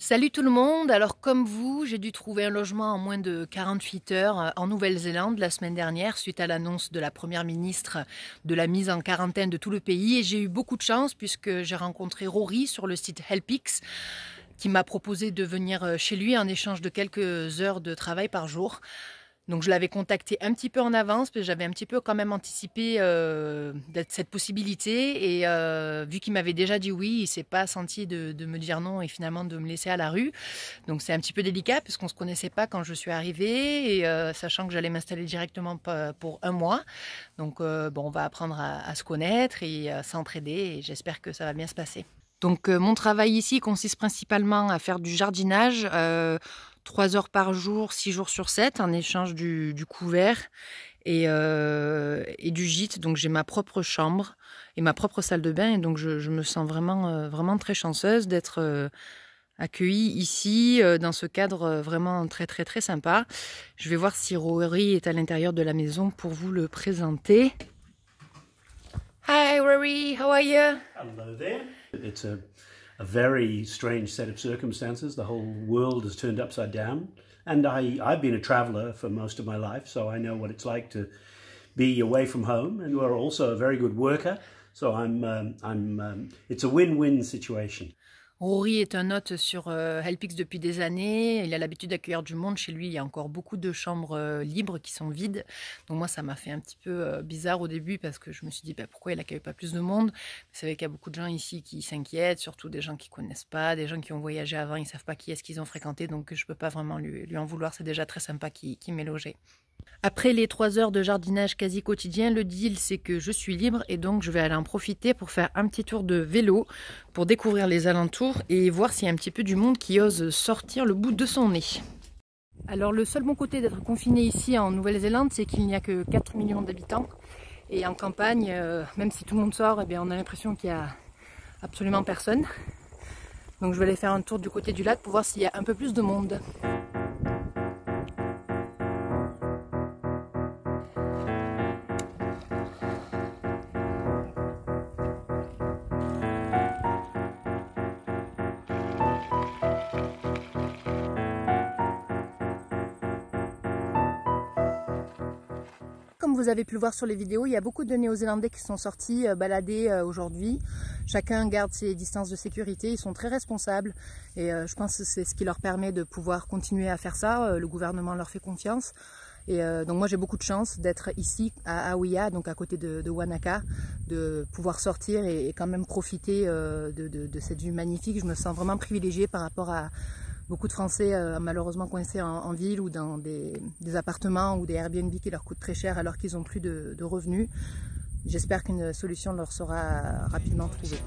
Salut tout le monde, alors comme vous, j'ai dû trouver un logement en moins de 48 heures en Nouvelle-Zélande la semaine dernière suite à l'annonce de la première ministre de la mise en quarantaine de tout le pays et j'ai eu beaucoup de chance puisque j'ai rencontré Rory sur le site Helpix qui m'a proposé de venir chez lui en échange de quelques heures de travail par jour. Donc je l'avais contacté un petit peu en avance, parce que j'avais un petit peu quand même anticipé cette possibilité. Et vu qu'il m'avait déjà dit oui, il ne s'est pas senti de me dire non et finalement de me laisser à la rue. Donc c'est un petit peu délicat, puisqu'on ne se connaissait pas quand je suis arrivée, et sachant que j'allais m'installer directement pour un mois. Donc bon, on va apprendre à se connaître et à s'entraider, et j'espère que ça va bien se passer. Donc mon travail ici consiste principalement à faire du jardinage, 3 heures par jour, 6 jours sur 7, en échange du couvert et du gîte. Donc j'ai ma propre chambre et ma propre salle de bain, et donc je me sens vraiment très chanceuse d'être accueillie ici dans ce cadre vraiment très sympa. Je vais voir si Rory est à l'intérieur de la maison pour vous le présenter. Hi Rory, how are you? Hello there. It's a very strange set of circumstances. The whole world has turned upside down. And I've been a traveller for most of my life, so I know what it's like to be away from home. And we're also a very good worker, so it's a win-win situation. Rory est un hôte sur Helpix depuis des années. Il a l'habitude d'accueillir du monde. Chez lui, il y a encore beaucoup de chambres libres qui sont vides. Donc moi, ça m'a fait un petit peu bizarre au début parce que je me suis dit pourquoi il n'accueille pas plus de monde. C'est vrai qu'il y a beaucoup de gens ici qui s'inquiètent, surtout des gens qui ne connaissent pas, des gens qui ont voyagé avant, ils ne savent pas qui est-ce qu'ils ont fréquenté. Donc je ne peux pas vraiment lui en vouloir. C'est déjà très sympa qu'il m'ait logé. Après les 3 heures de jardinage quasi quotidien, le deal c'est que je suis libre et donc je vais aller en profiter pour faire un petit tour de vélo pour découvrir les alentours et voir s'il y a un petit peu du monde qui ose sortir le bout de son nez. Alors le seul bon côté d'être confiné ici en Nouvelle-Zélande, c'est qu'il n'y a que 4 millions d'habitants et en campagne, même si tout le monde sort, on a l'impression qu'il n'y a absolument personne. Donc je vais aller faire un tour du côté du lac pour voir s'il y a un peu plus de monde. Comme vous avez pu le voir sur les vidéos, il y a beaucoup de Néo-Zélandais qui sont sortis balader aujourd'hui. Chacun garde ses distances de sécurité, ils sont très responsables et je pense que c'est ce qui leur permet de pouvoir continuer à faire ça. Le gouvernement leur fait confiance. Et donc moi j'ai beaucoup de chance d'être ici à Awea, donc à côté de Wanaka, de pouvoir sortir et quand même profiter de cette vue magnifique. Je me sens vraiment privilégiée par rapport à beaucoup de Français malheureusement coincés en ville ou dans des appartements ou des Airbnb qui leur coûtent très cher alors qu'ils n'ont plus de revenus. J'espère qu'une solution leur sera rapidement trouvée.